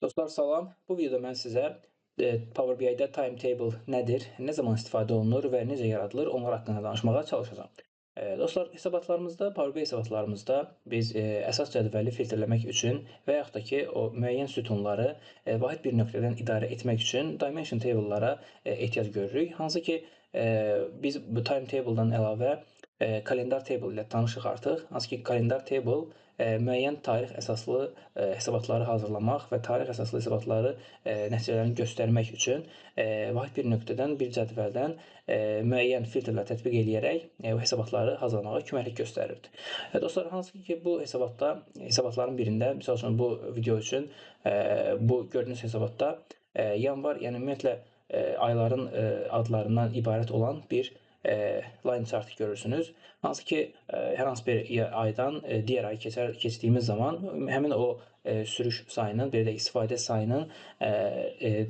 Dostlar salam. Bu videoda mən sizə Power BI-də timetable nədir, nə zaman istifadə olunur və necə yaradılır, onlar haqqında danışmağa çalışacağam. Dostlar, hesabatlarımızda, Power BI hesabatlarımızda biz əsas cədvəli filtrləmək üçün və yaxud da ki, o müəyyən sütunları vahid bir nöqtədən idarə etmək üçün dimension table-lara ehtiyac görürük. Hansı ki, biz bu timetable-dan əlavə kalendar table ilə tanışıq artıq. Hansı ki, kalendar table müəyyən tarix əsaslı hesabatları hazırlamaq və tarix əsaslı hesabatları nəticələrini göstərmək üçün vahid bir nöqtədən, bir cədvəldən müəyyən filtrlər tətbiq eləyərək bu hesabatları hazırlamağa köməklik göstərirdi. Dostlar, hansı ki, bu hesabatların birində, misal üçün bu video üçün bu gördüyünüz hesabatda yanvar, yəni ümumiyyətlə ayların adlarından ibarət olan bir line chart görürsünüz. Hansı ki, hər hansı bir aydan digər aya keçdiyimiz zaman həmin o sürüş sayının, belə deyək, istifadə sayının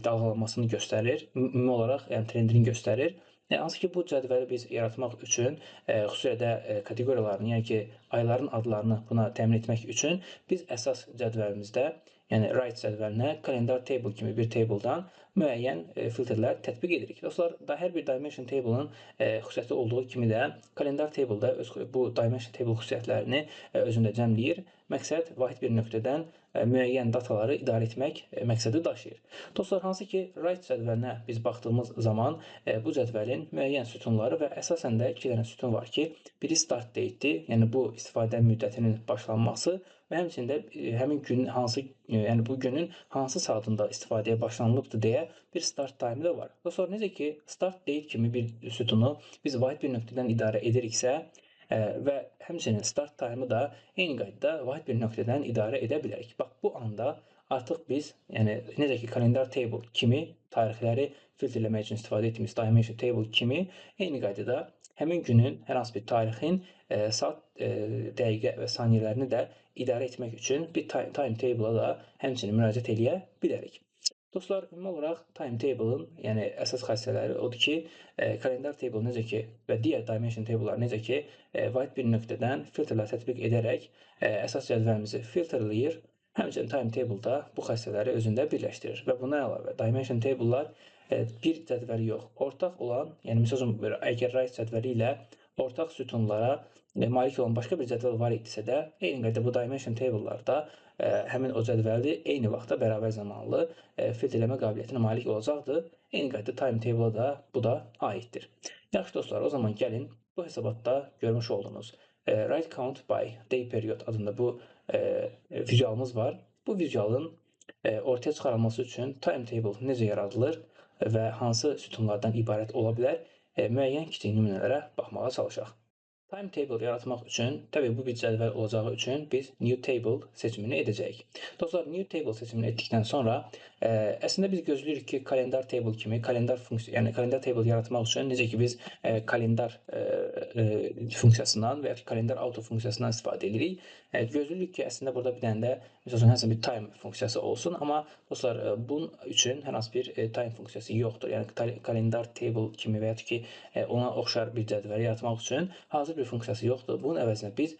dalğalanmasını göstərir. Ümumi olaraq, yəni trendini göstərir. Hansı ki, bu cədvəli biz yaratmaq üçün, xüsusilə də kateqoriyalarını, yəni ki, ayların adlarını buna təmin etmək üçün biz əsas cədvəlimizdə, yəni right cədvəlinə kalendar table kimi bir tabledan müəyyən filtrlər tətbiq edirik. Dostlar, hər bir dimension table-ın xüsusiyyəti olduğu kimi də kalendar table da öz bu dimension table xüsusiyyətlərini özündə cəmləyir. Məqsəd vahid bir nöqtədən müəyyən dataları idarə etmək məqsədi daşıyır. Dostlar, hansı ki, right cədvəlinə biz baxdığımız zaman bu cədvəlin müəyyən sütunları və əsasən də 2 dənə sütun var ki, biri start date-dir, yəni bu istifadə müddətinin başlanması və həmçində həmin gün hansı, yəni bu günün hansı saatında istifadəyə başlanılıbdır deyə bir start time da var. Dostlar, necə ki, start date kimi bir sütunu biz vahid bir nöqtədən idarə ediriksə və həmçinin start time-ı da eyni qaydada vahid bir nöqtədən idarə edə bilərik. Bax, bu anda artıq biz, yəni necə ki, kalendar table kimi tarixləri filtrləmək üçün istifadə etdiyimiz dimension table kimi eyni qaydada həmin günün hər hansı bir tarixin saat, dəqiqə və saniyələrini də idarə etmək üçün bir timetable-a da həmçinin müraciət eləyə bilərik. Dostlar, ümumi olaraq timetable-ın, yəni əsas xassələri odur ki, kalendar table necə ki və digər dimension table-lar necə ki, vahid bir nöqtədən filtrlər tətbiq edərək əsas cədvəlimizi filtrləyir. Həmçinin timetable da bu xassələri özündə birləşdirir və buna əlavə dimension table-lar bir cədvəli yox, ortaq olan, yəni misal üçün əgər right cədvəli ilə ortaq sütunlara malik olan başqa bir cədvəl var idisə də, eyni qaydada bu dimension table-larda həmin o cədvəli eyni vaxtda bərabər zamanlı filtrləmə qabiliyyətinə malik olacaqdır. Eyni qaydada timetable-a da bu da aiddir. Yaxşı dostlar, o zaman gəlin bu hesabatda görmüş olduğunuz right count by day period adında bu vizualımız var. Bu vizualın ortaya çıxarılması üçün timetable necə yaradılır və hansı sütunlardan ibarət ola bilər, müəyyən kiçik nümunələrə baxmağa çalışaq. Timetable yaratmaq üçün, təbii bu bir cədvəl olacağı üçün biz new table seçimini edəcəyik. Dostlar, new table seçimini etdikdən sonra əslində biz gözləyirik ki, kalendar table kimi, yəni kalendar table yaratmaq üçün necə ki biz kalendar funksiyasından və ya ki kalendar auto funksiyasından istifadə edirik. Gözləyirik ki, əslində burada bir dənə də məsəl üçün həmişə bir time funksiyası olsun, amma dostlar, bunun üçün hər hansı bir time funksiyası yoxdur. Yəni kalendar table kimi və ya ki ona oxşar bir cədvəl yaratmaq üçün hazır bir funksiyası yoxdur. Bunun əvəzinə biz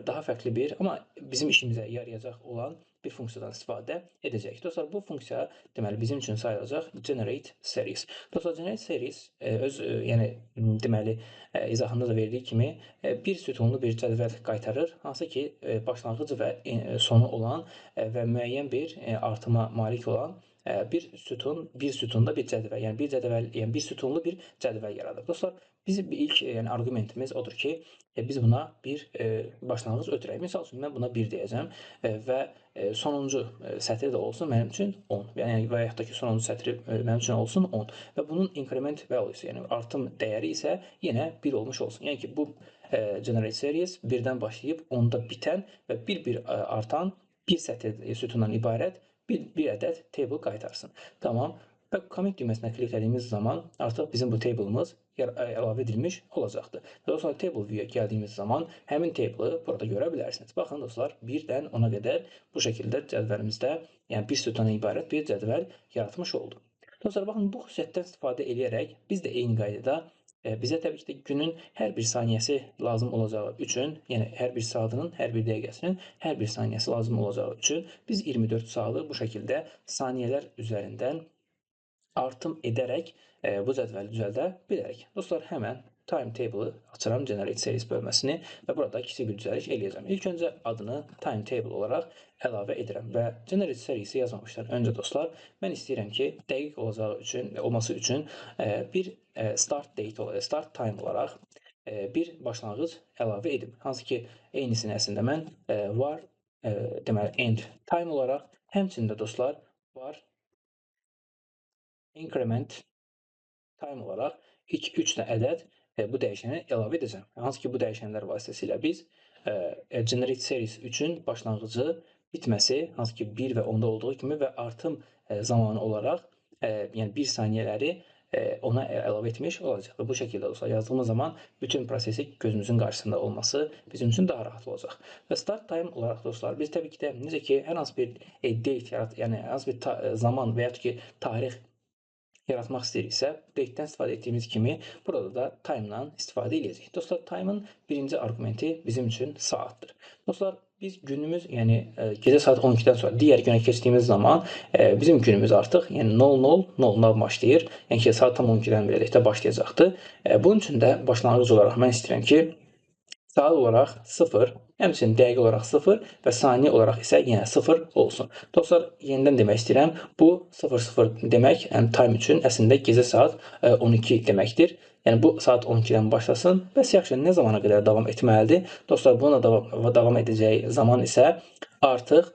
daha fərqli bir, amma bizim işimizə yarayacaq olan bir funksiyadan istifadə edəcəyik. Dostlar, bu funksiya deməli bizim üçün sayılacaq generate series. Dostlar, generate series öz yəni deməli izahında da verdiyi kimi bir sütunlu bir cədvəl qaytarır, hansı ki başlanğıc və sonu olan və müəyyən bir artıma malik olan bir sütunda bir cədvəl, yəni bir cədvəl, yəni bir sütunlu bir cədvəl yaradır. Dostlar, bizim ilk yəni argumentimiz odur ki, biz buna bir başlanğıc ötürək. Misal üçün mən buna 1 deyəcəm və sonuncu sətri də olsun mənim üçün 10. Yəni və yaxud da ki, sonuncu sətri mənim üçün olsun 10 və bunun increment value-su, yəni artım dəyəri isə yenə 1 olmuş olsun. Yəni ki, bu generate series 1-dən başlayıb 10-da bitən və bir-bir artan bir sətr sütundan ibarət bir ədəd table qaytarsın. Tamam. Və commit düyməsində klik etdiyimiz zaman artıq bizim bu table'ımız əlavə edilmiş olacaqdır. Dostlar, table view-yə gəldiyimiz zaman həmin table'ı burada görə bilərsiniz. Baxın dostlar, 1-dən 10-a qədər bu şəkildə cədvəlimizdə, yəni bir sütundan ibarət bir cədvəl yaratmış olduq. Dostlar, baxın, bu xüsusiyyətdən istifadə edərək biz də eyni qaydada Bizə təbii ki də günün hər bir saniyəsi lazım olacağı üçün, yəni hər bir saatının, hər bir dəqiqəsinin, hər bir saniyəsi lazım olacağı üçün biz 24 saatı bu şəkildə saniyələr üzərindən artım edərək bu cədvəli düzəldə bilərik. Dostlar, həmən timetable-ı açıram, generate series bölməsini və burada kiçik bir düzəliş eləyəcəm. İlk öncə adını timetable olaraq əlavə edirəm və generate series-i yazmamışdan öncə dostlar, mən istəyirəm ki, dəqiq olması üçün bir start date, start time olaraq bir başlanğıc əlavə edim. Hansı ki, eynisini əslində mən var, deməli, end time olaraq, həmçində dostlar, var increment time olaraq ilk 3 ədəd bu dəyişəni əlavə edəcəm. Hansı ki, bu dəyişənlər vasitəsilə biz generate series üçün başlanğıcı, bitməsi, hansı ki 1 və 10-da olduğu kimi və artım zamanı olaraq, yəni 1 saniyələri ona əlavə etmiş olacaq. Və bu şəkildə olsa yazdığımız zaman bütün prosesi gözümüzün qarşısında olması bizim üçün daha rahat olacaq. Və start time olaraq dostlar, biz təbii ki də necə ki, hər hansı bir date, yəni hər hansı bir zaman və ya ki, tarix yaratmaq istəyiriksə, date-dən istifadə etdiyimiz kimi burada da time-dan istifadə edəcəyik. Dostlar, time-ın birinci arqumenti bizim üçün saatdır. Dostlar, biz günümüz, yəni gecə saat 12-dən sonra digər günə keçdiyimiz zaman bizim günümüz artıq yəni 00:00 başlayır. Yəni ki, saat tam 12-dən beləcəkdə başlayacaqdır. Bunun üçün də başlanğıc olaraq mən istəyirəm ki, saat olaraq 0, həmçinin dəqiqə olaraq 0 və saniyə olaraq isə yenə 0 olsun. Dostlar, yenidən demək istəyirəm, bu 00 demək, yəni time üçün əslində gecə saat 12 deməkdir. Yəni bu saat 12-dən başlasın. Bəs yaxşı, nə zamana qədər davam etməlidir? Dostlar, bununla davam edəcəyi zaman isə artıq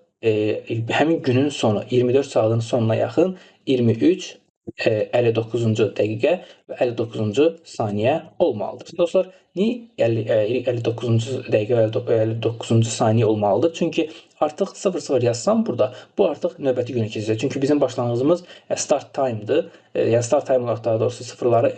həmin günün sonu, 24 saatın sonuna yaxın 23 59-cu dəqiqə və 59-cu saniyə olmalıdır. Dostlar, niyə 59-cu dəqiqə və 59-cu saniyə olmalıdır? Çünki artıq 00 yazsam burada, bu artıq növbəti günə keçəcək. Çünki bizim başlanğıcımız start time-dır. Yəni start time olaraq daha doğrusu sıfırları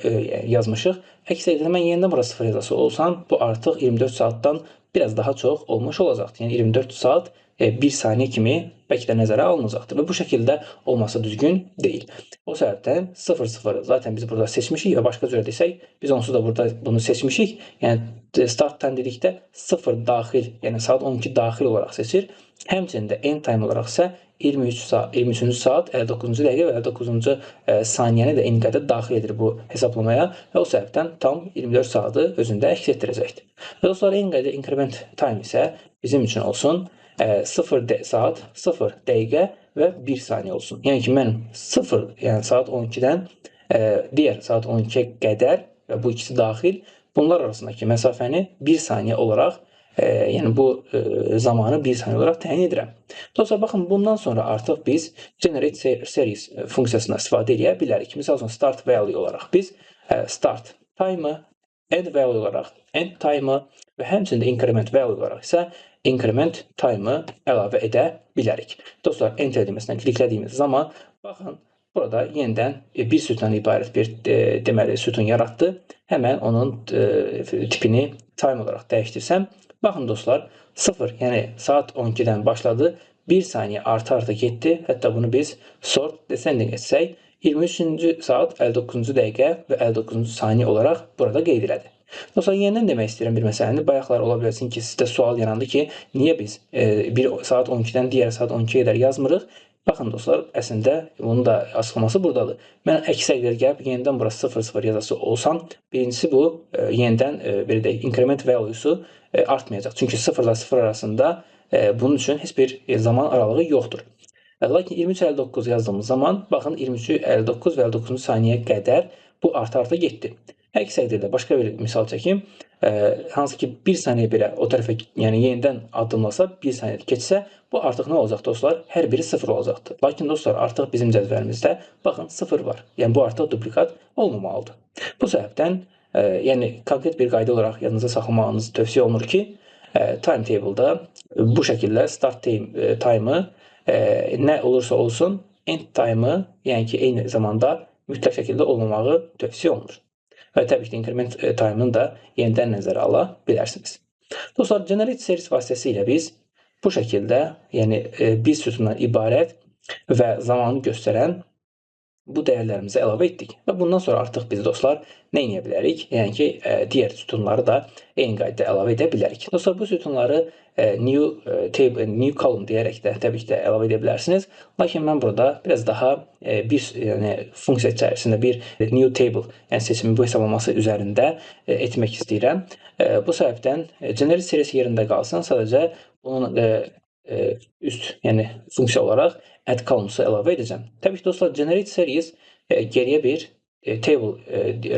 yazmışıq. Əks təqdirdə mən yenidən bura 0 yazası olsam, bu artıq 24 saatdan biraz daha çox olmuş olacaqdır. Yəni 24 saat 1 saniyə kimi bəlkə də nəzərə alınacaqdır və bu şəkildə olması düzgün deyil. O səbəbdən 00 zaten biz burada seçmişik və başqa cürə desək, biz onsuz da burada bunu seçmişik. Yəni start time dedikdə 0 daxil, yəni saat 12 daxil olaraq seçir. Həmçində end time olaraq isə 23-cü saat 59-cu dəqiqə və 59-cu saniyəni də eyni qədər daxil edir bu hesablamaya və o səbəbdən tam 24 saatı özündə əks etdirəcəkdir. Və dostlar, eyni qədər increment time isə bizim üçün olsun 0 saat, 0 dəqiqə və 1 saniyə olsun. Yəni ki, mən 0, yəni saat 12-dən digər saat 12-yə qədər və bu ikisi daxil, bunlar arasındakı məsafəni 1 saniyə olaraq, yəni bu zamanı 1 saniyə olaraq təyin edirəm. Dostlar, baxın, bundan sonra artıq biz generate series funksiyasından istifadə edə bilərik. Misal üçün, start value olaraq biz start time-ı, end value olaraq end time-ı və həmçində increment value olaraq isə increment time-ı əlavə edə bilərik. Dostlar, enter düyməsindən kliklədiyimiz zaman, baxın, burada yenidən bir sütundan ibarət bir deməli sütun yaratdı. Həmən onun tipini time olaraq dəyişdirsəm, baxın dostlar, 0, yəni saat 12-dən başladı, 1 saniyə artı getdi. Hətta bunu biz sort descending etsək, 23-cü saat 59-cu dəqiqə və 59-cu saniyə olaraq burada qeyd elədi. Dostlar, yenidən demək istəyirəm bir məsələni. Bayaqlar ola bilsin ki, sizdə sual yarandı ki, niyə biz bir saat 12-dən digər saat 12-yə qədər yazmırıq? Baxın dostlar, əslində bunun da açıqlaması buradadır. Mən əks təqdirdə gəlib yenidən bura 00 yazası olsam, birincisi bu yenidən belə deyək, increment value-su artmayacaq. Çünki 0 ilə 0 arasında bunun üçün heç bir zaman aralığı yoxdur. Lakin 23:59 yazdığımız zaman, baxın 23:59 və 59-cu saniyəyə qədər bu arta getdi. Əks təqdirdə başqa bir misal çəkim. Hansı ki 1 saniyə belə o tərəfə, yəni yenidən addımlasa, 1 saniyə keçsə, bu artıq nə olacaq dostlar? Hər biri 0 olacaqdır. Lakin dostlar, artıq bizim cədvəlimizdə baxın 0 var. Yəni bu artıq duplikat olmamalıdır. Bu səbəbdən, yəni konkret bir qayda olaraq yadınızda saxlamağınızı tövsiyə olunur ki, timetable-da bu şəkildə start time-ı nə olursa olsun, end time-ı, yəni ki, eyni zamanda mütləq şəkildə olmamağı tövsiyə olunur. Və təbii ki, increment time-ını da yenidən nəzərə ala bilərsiniz. Dostlar, generate series vasitəsilə biz bu şəkildə, yəni bir sütundan ibarət və zamanı göstərən bu dəyərlərimizi əlavə etdik və bundan sonra artıq biz dostlar nə edə bilərik? Yəni ki, digər sütunları da eyni qaydada əlavə edə bilərik. Dostlar, bu sütunları new column deyərək də təbii ki də əlavə edə bilərsiniz. Lakin mən burada biraz daha yəni funksiya içərisində bir new table, yəni seçimi bu hesablaması üzərində etmək istəyirəm. Bu səbəbdən generate serisi yerində qalsın. Sadəcə bunun üst, yəni funksiya olaraq add columns-u əlavə edəcəm. Təbii ki, dostlar, generate series geriyə bir table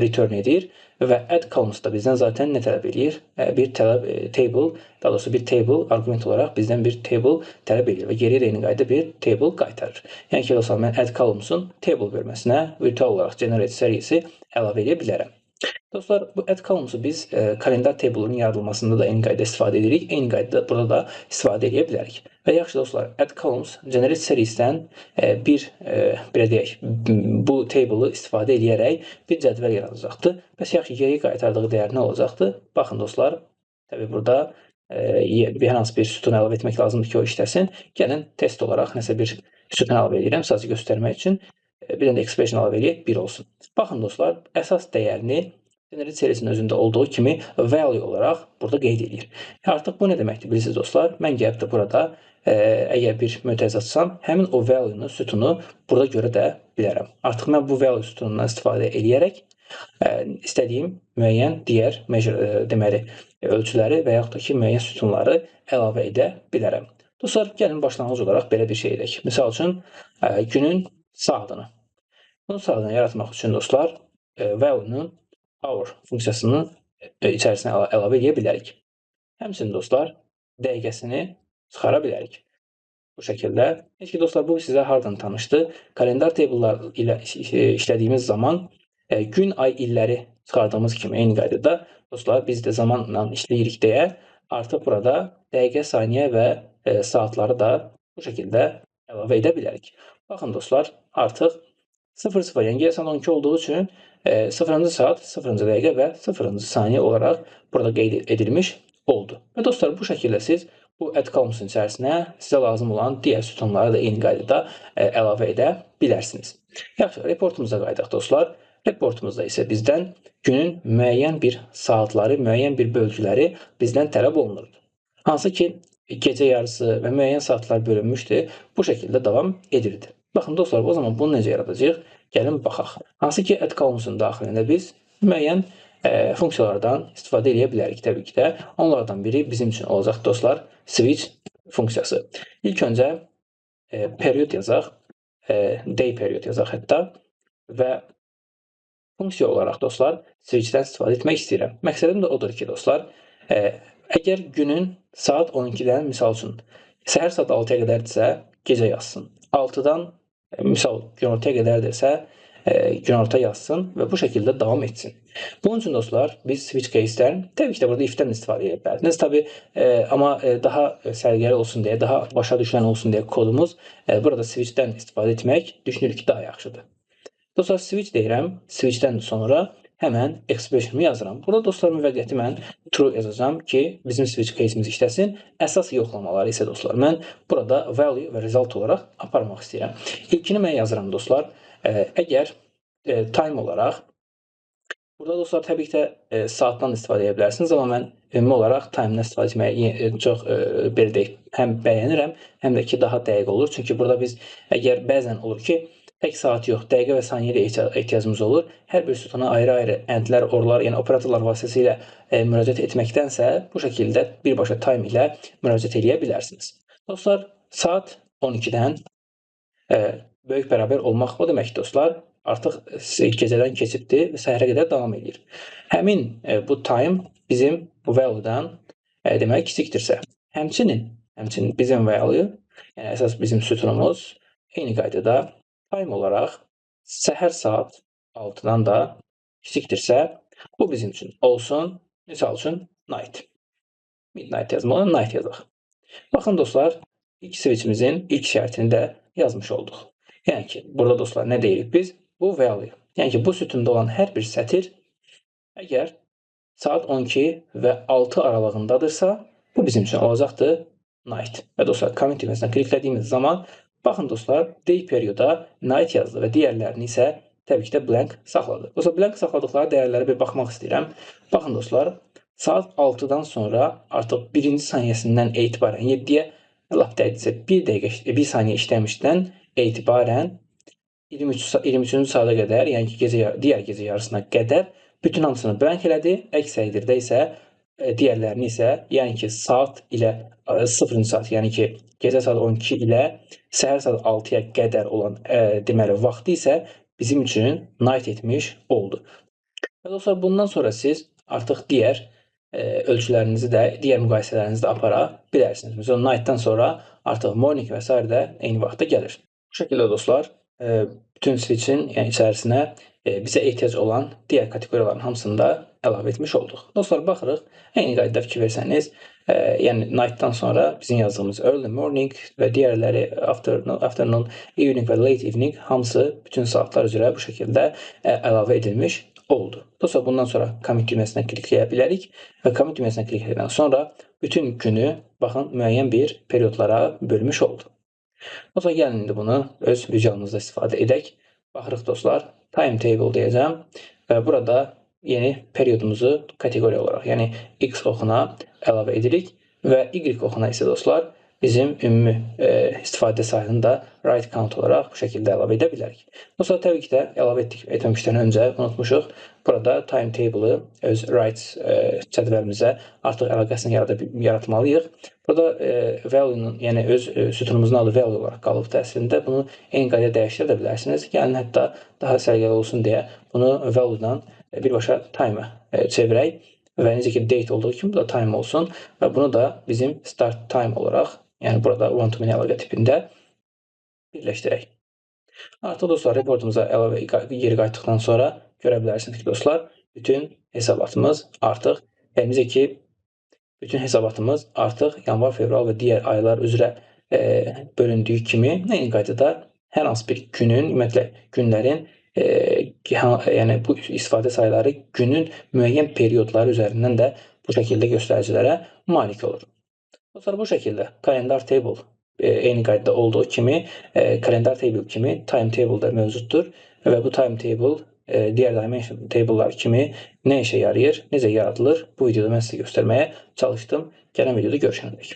return edir və add columns da bizdən zaten nə tələb edir? Bir table, daha doğrusu bir table arqument olaraq bizdən bir table tələb edir və geriyə də eyni qaydada bir table qaytarır. Yəni ki, dostlar, mən add columns-un table bölməsinə virtual olaraq generate serisi əlavə edə bilərəm. Dostlar, bu add columns-u biz kalendar table'ın yaradılmasında da eyni qaydada istifadə edirik. Eyni qaydada burada da istifadə edə bilərik. Və yaxşı dostlar, add columns generate serisindən belə deyək, bu table'ı istifadə edərək bir cədvəl yaradacaqdır. Bəs yaxşı, geri qaytardığı dəyər nə olacaqdır? Baxın dostlar, təbii burada hər hansı bir sütun əlavə etmək lazımdır ki, o işləsin. Gəlin test olaraq nəsə bir sütun əlavə edirəm, sadəcə göstərmək üçün. Bir dənə expression əlavə edək, 1 olsun. Baxın dostlar, əsas dəyərini generate serisinin özündə olduğu kimi value olaraq burada qeyd edir. Artıq bu nə deməkdir bilirsiniz dostlar? Mən gəlib də burada əgər bir mötərizə açsam, həmin o value-nu, sütunu burada görə də bilərəm. Artıq mən bu value sütunundan istifadə edərək istədiyim müəyyən digər deməli ölçüləri və yaxud da ki, müəyyən sütunları əlavə edə bilərəm. Dostlar, gəlin başlanğıc olaraq belə bir şey edək. Misal üçün, günün saatını. Bunun saatını yaratmaq üçün dostlar, value-nun hour funksiyasının içərisinə əlavə edə bilərik. Həmçinin dostlar, dəqiqəsini çıxara bilərik. Bu şəkildə. Heç ki, dostlar, bu sizə hardan tanışdı? Kalendar table'lar ilə işlədiyimiz zaman gün, ay, illəri çıxardığımız kimi eyni qaydada dostlar, biz də zamanla işləyirik deyə artıq burada dəqiqə, saniyə və saatları da bu şəkildə əlavə edə bilərik. Baxın dostlar, artıq 00, yəni saat 12 olduğu üçün 0-cı saat, 0-cı dəqiqə və 0-cı saniyə olaraq burada qeyd edilmiş oldu. Və dostlar, bu şəkildə siz bu add columns-un içərisinə sizə lazım olan digər sütunları da eyni qaydada əlavə edə bilərsiniz. Yaxşı, reportumuza qayıdaq dostlar. Reportumuzda isə bizdən günün müəyyən bir saatları, müəyyən bir bölgüləri bizdən tələb olunurdu. Hansı ki, gecə yarısı və müəyyən saatlar bölünmüşdü, bu şəkildə davam edirdi. Baxın dostlar, o zaman bunu necə yaradacağıq? Gəlin baxaq. Hansı ki, add columns-un daxilində biz müəyyən funksiyalardan istifadə edə bilərik təbii ki də. Onlardan biri bizim üçün olacaq dostlar, switch funksiyası. İlk öncə period yazaq, day period yazaq hətta və funksiya olaraq dostlar, switch-dən istifadə etmək istəyirəm. Məqsədim də odur ki, dostlar, əgər günün saat 12-dən, misal üçün, səhər saat 6-ya qədərdirsə, gecə yazsın. 6-dan, misal, günortaya qədərdirsə, günorta yazsın və bu şəkildə davam etsin. Bunun üçün dostlar, biz switch case-dən, təbii ki də burada if-dən istifadə edə bilərsiniz. Təbii, amma daha səliqəli olsun deyə, daha başa düşülən olsun deyə kodumuz burada switch-dən istifadə etmək düşünürük ki, daha yaxşıdır. Dostlar, switch deyirəm, switch-dən sonra həmən expression-ımı yazıram. Burada dostlar, müvəqqəti mən true yazacağam ki, bizim switch case-imiz işləsin. Əsas yoxlamaları isə dostlar, mən burada value və result olaraq aparmaq istəyirəm. İlkini mən yazıram dostlar. Əgər time olaraq, burada dostlar, təbii ki də saatdan istifadə edə bilərsiniz, amma mən ümumi olaraq time-dən istifadə etməyi çox belə deyək, həm bəyənirəm, həm də ki, daha dəqiq olur. Çünki burada biz, əgər bəzən olur ki, tək saat yox, dəqiqə və saniyə ehtiyacımız olur. Hər bir sütuna ayrı-ayrı endlər, orlar, yəni operatorlar vasitəsilə müraciət etməkdənsə, bu şəkildə birbaşa time ilə müraciət edə bilərsiniz. Dostlar, saat 12-dən böyük bərabər olmaq o demək dostlar, artıq gecədən keçibdir və səhərə qədər davam edir. Həmin bu time bizim bu value-dan demək kiçikdirsə, həmçinin bizim value, yəni əsas bizim sütunumuz eyni qaydada time olaraq səhər saat 6-dan da kiçikdirsə, bu bizim üçün olsun, misal üçün night. Midnight yazmalı, night yazaq. Baxın dostlar, ilk switchimizin ilk şərtini də yazmış olduq. Yəni ki, burada dostlar nə deyirik biz? Bu value. Yəni ki, bu sütunda olan hər bir sətir əgər saat 12 və 6 aralığındadırsa, bu bizim üçün olacaqdır night. Və dostlar, comment düyməsindən kliklədiyimiz zaman Baxın dostlar, day perioda night yazdı və digərlərini isə təbii ki də blank saxladı. Dostlar, blank saxladıqları dəyərlərə bir baxmaq istəyirəm. Baxın dostlar, saat 6-dan sonra artıq 1-ci saniyəsindən etibarən 7-yə lap dəqiqəcə 1 dəqiqə 1 saniyə işləmişdən etibarən 23-cü saata qədər, yəni ki, digər gecə yarısına qədər bütün hamısını blank elədi. Əks təqdirdə isə digərlərini isə, yəni ki, saat ilə 0-cı saat, yəni ki, gecə saat 12 ilə səhər saat 6-ya qədər olan deməli vaxtı isə bizim üçün night etmiş oldu. Və dostlar, bundan sonra siz artıq digər ölçülərinizi də, digər müqayisələrinizi də apara bilərsiniz. Məsələn, nightdan sonra artıq morning və s. də eyni vaxtda gəlir. Bu şəkildə dostlar, bütün switch-in yəni içərisinə bizə ehtiyac olan digər kateqoriyaların hamısını da əlavə etmiş olduq. Dostlar, baxırıq, eyni qaydada fikir versəniz, yəni nightdan sonra bizim yazdığımız early morning və digərləri afternoon, evening və late evening hamısı bütün saatlar üzrə bu şəkildə əlavə edilmiş oldu. Dostlar, bundan sonra commit düyməsinə klikləyə bilərik və commit düyməsinə kliklədikdən sonra bütün günü, baxın, müəyyən bir periodlara bölmüş oldu. Dostlar, gəlin indi bunu öz vizualımızda istifadə edək. Baxırıq dostlar, timetable deyəcəm və burada yeni periodumuzu kateqoriya olaraq, yəni X oxuna əlavə edirik və Y oxuna isə dostlar, bizim ümumi istifadə sayını da write count olaraq bu şəkildə əlavə edə bilərik. Dostlar, təbii ki də əlavə etməmişdən öncə unutmuşuq. Burada timetable-ı öz write cədvəlimizə artıq əlaqəsini yaratmalıyıq. Burada value-nun, yəni öz sütunumuzun adı value olaraq qalıbdır əslində. Bunu eyni qayda dəyişdirə də bilərsiniz. Gəlin hətta daha səliqəli olsun deyə bunu value-dan birbaşa time-ə çevirək və necə ki date olduğu kimi bu da time olsun və bunu da bizim start time olaraq, yəni burada one to many əlaqə tipində birləşdirək. Artıq dostlar, reportumuza əlavə geri qayıtdıqdan sonra görə bilərsiniz ki, dostlar, bütün hesabatımız artıq, yəni necə ki, bütün hesabatımız artıq yanvar, fevral və digər aylar üzrə bölündüyü kimi, eyni qaydada hər hansı bir günün, ümumiyyətlə günlərin, yəni bu istifadə sayıları günün müəyyən periodları üzərindən də bu şəkildə göstəricilərə malik olur. Dostlar, bu şəkildə kalendar table eyni qaydada olduğu kimi, kalendar table kimi timetable da mövcuddur və bu timetable digər dimension table'lar kimi nə işə yarayır, necə yaradılır, bu videoda mən sizə göstərməyə çalışdım. Gələn videoda görüşənədək.